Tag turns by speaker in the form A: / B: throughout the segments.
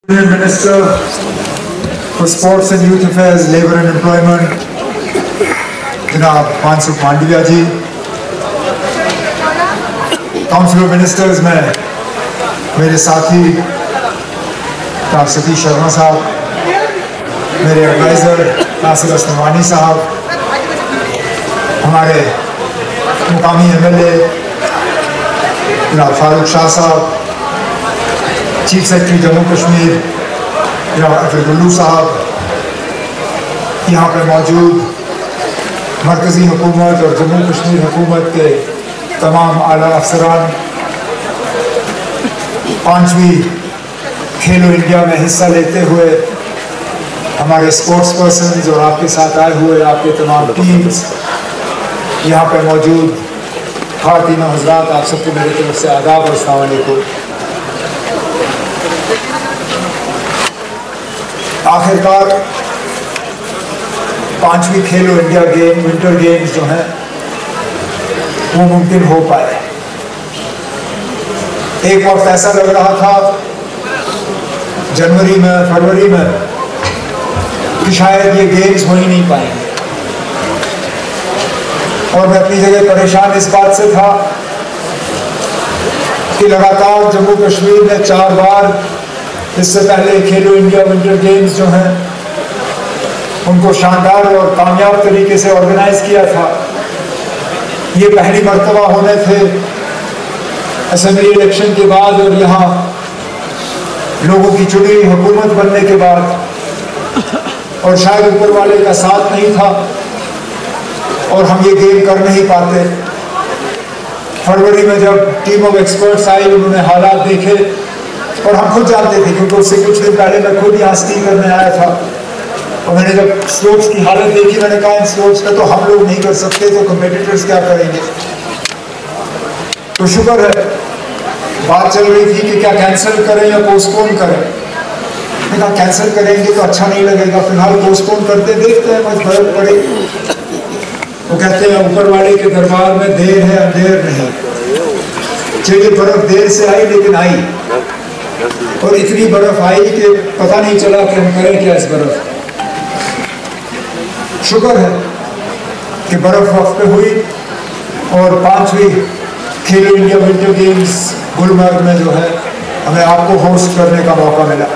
A: Union Minister for Sports and Youth Affairs, Labour and Employment, जनाब मनसुख मांडविया जी, council of ministers में मेरे साथी doctor Satish Sharma साहब, मेरे एडवाइज़र नासिर अस्लमानी साहब, हमारे मुकामी MLA जनाब फारूक शाह साहब, चीफ सेक्रेटरी जम्मू कश्मीर जनाब अटल गुल्लू साहब, यहाँ पर मौजूद मरकज़ी हुकूमत और जम्मू कश्मीर हुकूमत के तमाम आला अफसरान, 5वीं खेलो इंडिया में हिस्सा लेते हुए हमारे स्पोर्ट्स पर्सन और आपके साथ आए हुए आपके तमाम टीम्स, यहाँ पर मौजूद ख़वातीन और हज़रात, आप सबको मेरी तरफ से आदाब और अस्सलाम वालेकुम। आखिरकार 5वीं खेलो इंडिया विंटर गेम्स जो हैं वो मुमकिन हो पाए। एक वक्त ऐसा लग रहा था जनवरी में, फरवरी में कि शायद ये गेम्स हो ही नहीं पाएंगे, और मैं अपनी जगह परेशान इस बात से था कि लगातार जम्मू कश्मीर ने 4 बार इससे पहले खेलो इंडिया विंटर गेम्स जो हैं उनको शानदार और कामयाब तरीके से ऑर्गेनाइज किया था। ये पहली मर्तबा होने थे असेंबली इलेक्शन के बाद और यहाँ लोगों की चुनी हुई हुकूमत बनने के बाद, और शायद ऊपर वाले का साथ नहीं था और हम ये गेम कर नहीं पाते। फरवरी में जब टीम ऑफ एक्सपर्ट्स आई, उन्होंने हालात देखे और हम खुद जानते थे, क्योंकि उससे कुछ दिन पहले मैं खुद यहाँ स्की करने आया था और मैंने जब स्लोप्स की हालत देखी, मैंने कहा इन स्लोप्स पे तो हम लोग नहीं कर सकते, तो कम्पिटिटर्स क्या करेंगे। तो शुक्र है बात चल रही थी कि क्या कैंसिल करें या पोस्टपोन करें। मैंने कहा कैंसिल करेंगे तो अच्छा नहीं लगेगा, फिलहाल पोस्टपोन करते, देखते हैं बस फर्क पड़े। वो कहते हैं ऊपर वाले के दरबार में देर है अंधेर नहीं। चलिए बर्फ देर से आई लेकिन आई, और इतनी बर्फ आई कि पता नहीं चला कि हम करें क्या इस बर्फ। शुक्र है कि बर्फ वक्त पे हुई और 5वीं खेलो इंडिया विंटर गेम्स गुलमर्ग में जो है हमें आपको होस्ट करने का मौका मिला।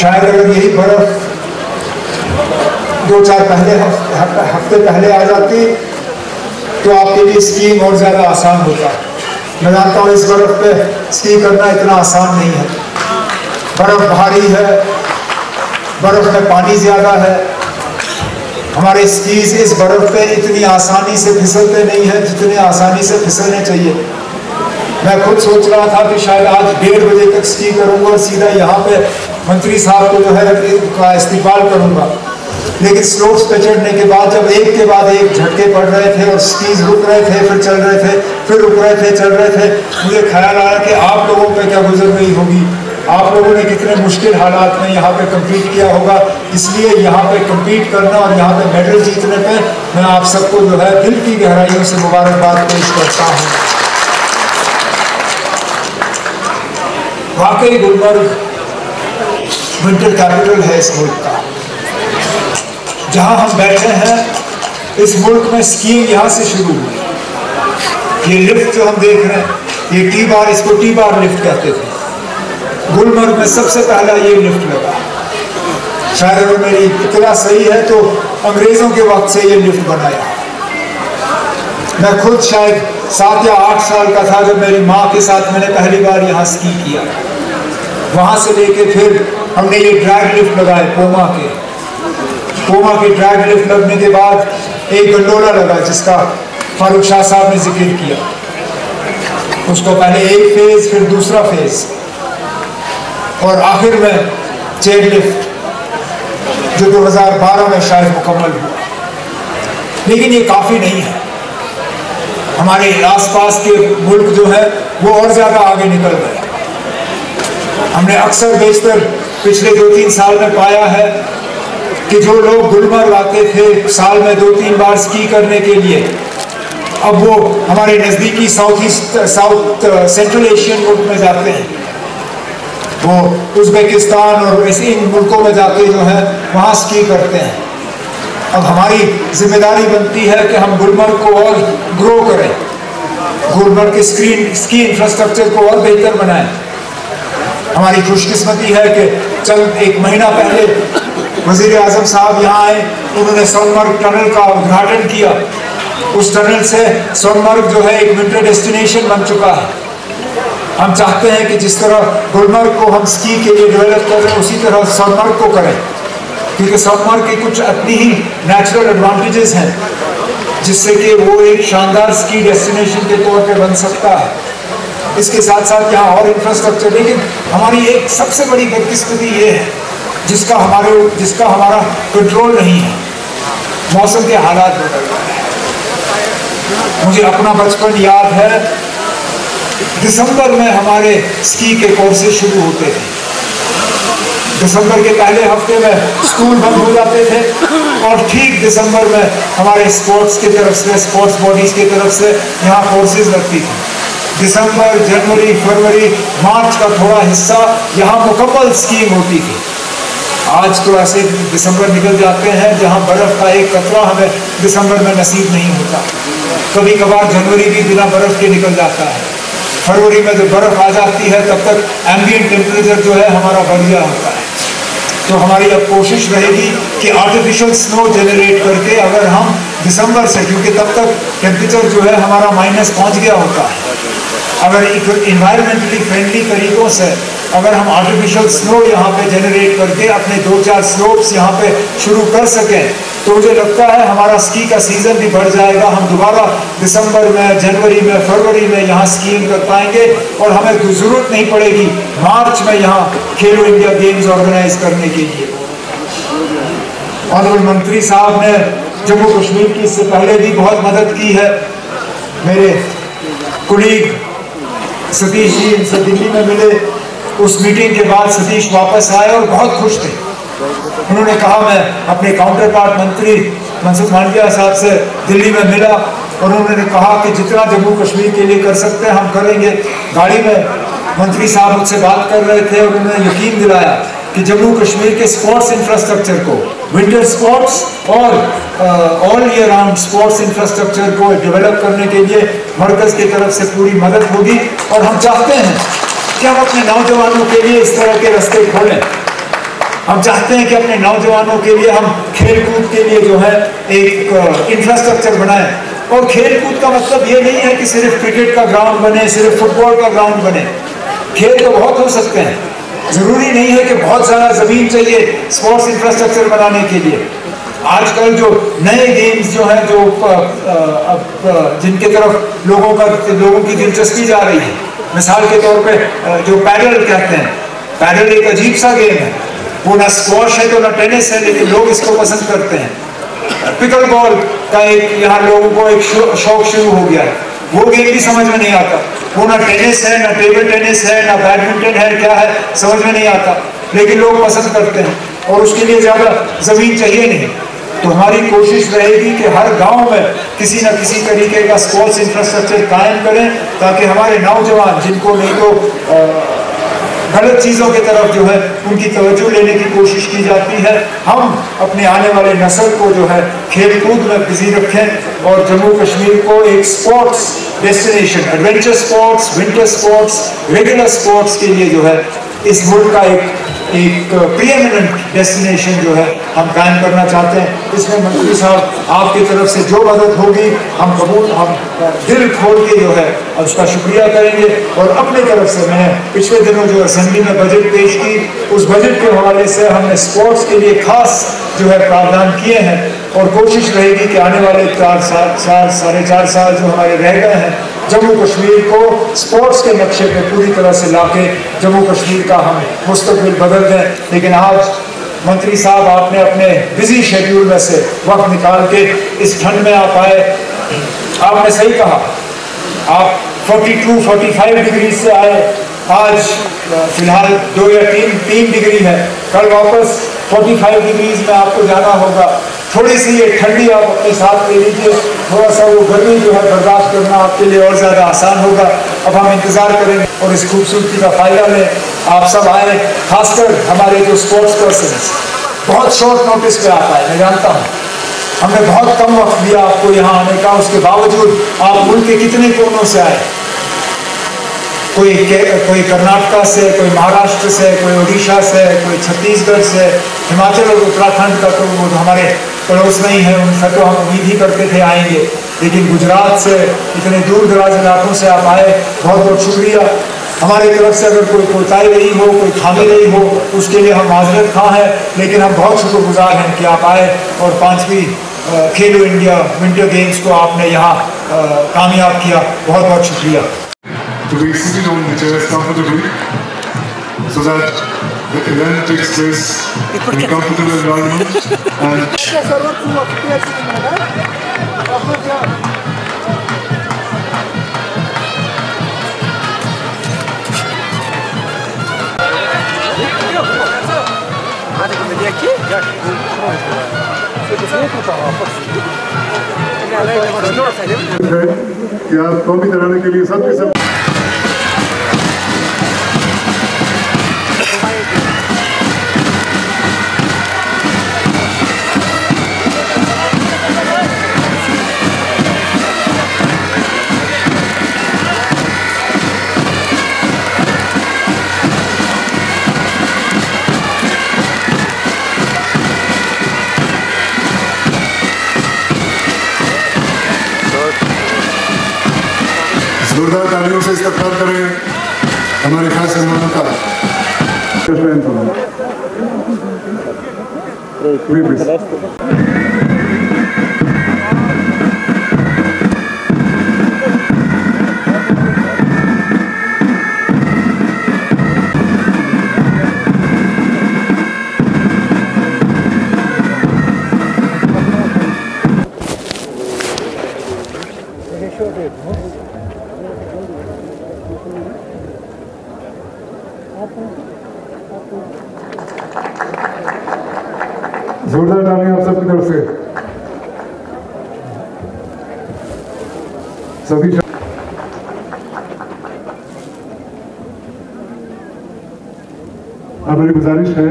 A: शायद अगर यही बर्फ 2-4 हफ्ते पहले आ जाती तो आपके लिए स्कीइंग और ज़्यादा आसान होता। मैं जानता हूँ इस बर्फ पे स्की करना इतना आसान नहीं है। बर्फ भारी है, बर्फ में पानी ज़्यादा है, हमारे स्कीज इस बर्फ पे इतनी आसानी से फिसलते नहीं हैं जितने आसानी से फिसलने चाहिए। मैं खुद सोच रहा था कि शायद आज 1:30 बजे तक स्की करूँगा और सीधा यहाँ पे मंत्री साहब को जो है का इस्तेमाल करूँगा, लेकिन स्लोप्स पे चढ़ने के बाद जब एक के बाद एक झटके पड़ रहे थे और स्कीज रुक रहे थे, फिर चल रहे थे, फिर रुक रहे थे, चल रहे थे, मुझे ख्याल आया कि आप लोगों पे क्या गुजर रही होगी, आप लोगों ने कितने मुश्किल हालात में यहाँ पे कम्पीट किया होगा। इसलिए यहाँ पे कम्पीट करना और यहाँ पे मेडल जीतने पे मैं आप सबको जो है दिल की गहराइयों से मुबारकबाद पेश करता हूँ। वाकई गुलमर्ग विंटर कैपिटल है इस मुल्क का। जहाँ हम बैठे हैं इस मुल्क में स्कीइंग यहाँ से शुरू हुई। ये लिफ्ट जो हम देख रहे हैं, ये T-बार, इसको T-बार लिफ्ट कहते थे। गुलमर्ग में सबसे पहला ये लिफ्ट लगा। शायद अगर मेरी इत्तला सही है तो अंग्रेज़ों के वक्त से ये लिफ्ट बनाया। मैं खुद शायद 7 या 8 साल का था जब मेरी माँ के साथ मैंने पहली बार यहाँ स्की किया। वहाँ से लेके फिर हमने ये ड्रैग लिफ्ट लगाए पोमा के ड्रैग लिफ्ट लगने के बाद एक गंडोला लगा जिसका फारूक शाह साहब ने जिक्र किया। उसको पहले एक फेज, फिर दूसरा फेज, और आखिर में चेयर लिफ्ट जो 2012 में शायद मुकम्मल हुआ। लेकिन ये काफ़ी नहीं है। हमारे आसपास के मुल्क जो है वो और ज़्यादा आगे निकल गए। हमने अक्सर बेशतर पिछले 2-3 साल में पाया है कि जो लोग गुलमर्ग आते थे साल में 2-3 बार स्की करने के लिए, अब वो हमारे नज़दीकी साउथ सेंट्रल एशियन मुल्क में जाते हैं, वो उज़्बेकिस्तान और ऐसे इन मुल्कों में जाके जो है वहाँ स्की करते हैं। अब हमारी जिम्मेदारी बनती है कि हम गुलमर्ग को और ग्रो करें, गुलमर्ग के स्की इंफ्रास्ट्रक्चर को और बेहतर बनाएं। हमारी खुशकिस्मती है कि चंद एक महीना पहले वज़ीर आज़म साहब यहाँ आए, उन्होंने सोनमर्ग टनल का उद्घाटन किया। उस टनल से सोनमर्ग जो है एक विंटर डेस्टिनेशन बन चुका है। हम चाहते हैं कि जिस तरह गुलमर्ग को हम स्की के लिए डेवलप कर रहे हैं, उसी तरह सोनमर्ग को करें, क्योंकि सोनमर्ग के कुछ अपनी ही नेचुरल एडवांटेजेस हैं जिससे कि वो एक शानदार स्की डेस्टिनेशन के तौर पे बन सकता है। इसके साथ साथ यहाँ और इंफ्रास्ट्रक्चर, लेकिन हमारी एक सबसे बड़ी बदकिस्मती ये है जिसका हमारा कंट्रोल नहीं है, मौसम के हालात बदल रहे हैं। मुझे अपना बचपन याद है, दिसंबर में हमारे स्की के कोर्सेज शुरू होते थे। दिसंबर के पहले हफ्ते में स्कूल बंद हो जाते थे और ठीक दिसंबर में हमारे स्पोर्ट्स की तरफ से, स्पोर्ट्स बॉडीज की तरफ से यहाँ कोर्सेज लगती थी। दिसंबर, जनवरी, फरवरी, मार्च का थोड़ा हिस्सा यहाँ मुकम्मल स्कीइंग होती थी। आज तो ऐसे दिसंबर निकल जाते हैं जहाँ बर्फ का एक कतरा हमें दिसंबर में नसीब नहीं होता। कभी कभार जनवरी भी बिना बर्फ के निकल जाता है। फरवरी में जब बर्फ आ जाती है तब तक एम्बिएंट टेम्परेचर जो है हमारा बढ़ गया होता है। तो हमारी अब कोशिश रहेगी कि आर्टिफिशियल स्नो जनरेट करके अगर हम दिसंबर से, क्योंकि तब तक टेम्परेचर जो है हमारा माइनस पहुंच गया होता है, अगर इन्वायरमेंटली फ्रेंडली तरीकों से अगर हम आर्टिफिशियल स्नो यहाँ पे जनरेट करके अपने 2-4 स्लोप्स यहाँ पे शुरू कर सकें तो मुझे लगता है हमारा स्की का सीजन भी बढ़ जाएगा। हम दोबारा दिसंबर में, जनवरी में, फरवरी में यहाँ स्कीइंग कर पाएंगे और हमें जरूरत नहीं पड़ेगी मार्च में यहाँ खेलो इंडिया गेम्स ऑर्गेनाइज करने के लिए। ऑनरेबल मंत्री साहब ने जम्मू कश्मीर की इससे पहले भी बहुत मदद की है। मेरे कुलीग सतीश जी इनसे दिल्ली में मिले, उस मीटिंग के बाद सतीश वापस आए और बहुत खुश थे। उन्होंने कहा, मैं अपने काउंटर पार्ट मंत्री मनसुख मांडविया साहब से दिल्ली में मिला और उन्होंने कहा कि जितना जम्मू कश्मीर के लिए कर सकते हैं हम करेंगे। गाड़ी में मंत्री साहब मुझसे बात कर रहे थे और उन्होंने यकीन दिलाया कि जम्मू कश्मीर के स्पोर्ट्स इंफ्रास्ट्रक्चर को, विंटर स्पोर्ट्स और all year round sports infrastructure को डेवलप करने के लिए मरकज की तरफ से पूरी मदद होगी। और हम चाहते हैं कि हम अपने नौजवानों के लिए इस तरह के रास्ते खोलें। हम चाहते हैं कि अपने नौजवानों के लिए हम खेल कूद के लिए जो है एक इंफ्रास्ट्रक्चर बनाएं। और खेल कूद का मतलब ये नहीं है कि सिर्फ क्रिकेट का ग्राउंड बने, सिर्फ फुटबॉल का ग्राउंड बने। खेल तो बहुत हो सकते हैं, जरूरी नहीं है कि बहुत सारा जमीन चाहिए स्पोर्ट्स इंफ्रास्ट्रक्चर बनाने के लिए। आजकल जो नए गेम्स जो हैं, जो जिनके तरफ लोगों की दिलचस्पी जा रही है, मिसाल के तौर पे जो पैडल कहते हैं, पैडल एक अजीब सा गेम है, वो ना स्क्वॉश है तो ना टेनिस है, लेकिन लोग इसको पसंद करते हैं। पिकल बॉल का एक यहाँ लोगों को एक शौक शुरू हो गया है, वो गेम भी समझ में नहीं आता। वो ना टेनिस है, ना टेबल टेनिस है, ना बैडमिंटन है, क्या है समझ में नहीं आता, लेकिन लोग पसंद करते हैं और उसके लिए ज़्यादा ज़मीन चाहिए नहीं। तो हमारी कोशिश रहेगी कि हर गांव में किसी न किसी तरीके का स्पोर्ट्स इंफ्रास्ट्रक्चर कायम करें, ताकि हमारे नौजवान जिनको नहीं तो गलत चीज़ों की तरफ जो है उनकी तवज्जो लेने की कोशिश की जाती है, हम अपने आने वाले नस्ल को जो है खेल कूद में बिजी रखें और जम्मू कश्मीर को एक sports destination, adventure sports, winter sports, regular sports के लिए जो है इस मुल्क का एक प्रीएमिनेंट डेस्टिनेशन जो है हम कायम करना चाहते हैं। इसमें मंत्री साहब आपकी तरफ से जो मदद होगी हम दिल खोल के जो है उसका शुक्रिया करेंगे। और अपने तरफ से मैंने पिछले दिनों जो असेंबली में बजट पेश की, उस बजट के हवाले से हमने स्पोर्ट्स के लिए खास जो है प्रावधान किए हैं और कोशिश रहेगी कि आने वाले 4 साढ़े 4 साल जो हमारे रह गए हैं, जम्मू कश्मीर को स्पोर्ट्स के नक्शे पे पूरी तरह से लाके जम्मू कश्मीर का हम मुस्तकबिल बदल दें। लेकिन आज मंत्री साहब आपने अपने बिजी शेड्यूल में से वक्त निकाल के इस ठंड में आप आए, आपने सही कहा, आप 42-45 डिग्री से आए आज फिलहाल 2 या 3 डिग्री है, कल वापस 45 डिग्रीज में आपको जाना होगा। थोड़ी सी ये ठंडी आप अपने साथ ले लीजिए, थोड़ा सा वो गर्मी जो है बर्दाश्त करना आपके लिए और ज़्यादा आसान होगा। अब हम इंतज़ार करेंगे और इस खूबसूरती का फ़ायदा लें। आप सब आए, खासकर हमारे जो स्पोर्ट्स पर्सन बहुत शॉर्ट नोटिस पे आता है, मैं जानता हूँ। हमने बहुत कम वक्त दिया आपको यहाँ आने का, उसके बावजूद आप मुल्क के कितने कोनों से आए। कोई कर्नाटका से, कोई महाराष्ट्र से, कोई उड़ीसा से, कोई छत्तीसगढ़ से, हिमाचल और उत्तराखंड का तो वो हमारे पड़ोस नहीं है, उनसे तो हम उम्मीद ही करते थे आएंगे। लेकिन गुजरात से, इतने दूर दराज इलाकों से आप आए, बहुत बहुत शुक्रिया। हमारी तरफ से अगर कोई कोताही रही हो, कोई खामी रही हो, उसके लिए हम माजरत खां हैं, लेकिन हम बहुत शुक्रगुजार हैं कि आप आए और 5वीं खेलो इंडिया विंटर गेम्स को आपने यहाँ कामयाब किया। बहुत बहुत शुक्रिया।
B: To be seated on the chairs comfortably so that the event takes place in a comfortable environment and कि आप कौमी तराने के लिए सबके सब जोरदार तालियों से इस्तकबाल करें हमारे खास मेहमानों का। जोरदार तालियां आप सबकी तरफ से। सभी अब मेरी गुजारिश है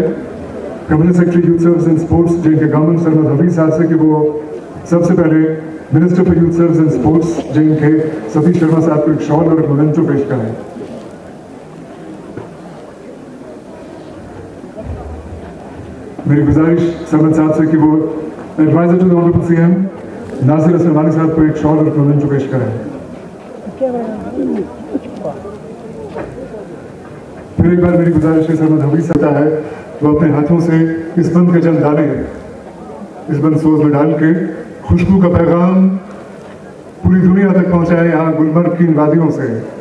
B: community secretary youth service and sports जिनके गवर्नमेंट सरमद हफीज साहब से कि वो सबसे पहले minister for youth service and sports जिनके सतीश शर्मा साहब को एक शॉल और एक मोमेंटो पेश करें। मेरी गुजारिश सरमद साहब से कि वो adviser to the honourable CM Nasir Aslamani साहब को एक शॉल और मोमेंटो पेश करें। फिर एक बार मेरी गुजारिश है सरमद हफीज साहब है वो अपने हाथों से इस बंद के चंद दाने इस बंद सोज में डाल के खुशबू का पैगाम पूरी दुनिया तक पहुंचाए यहाँ गुलमर्ग की इन वादियों से।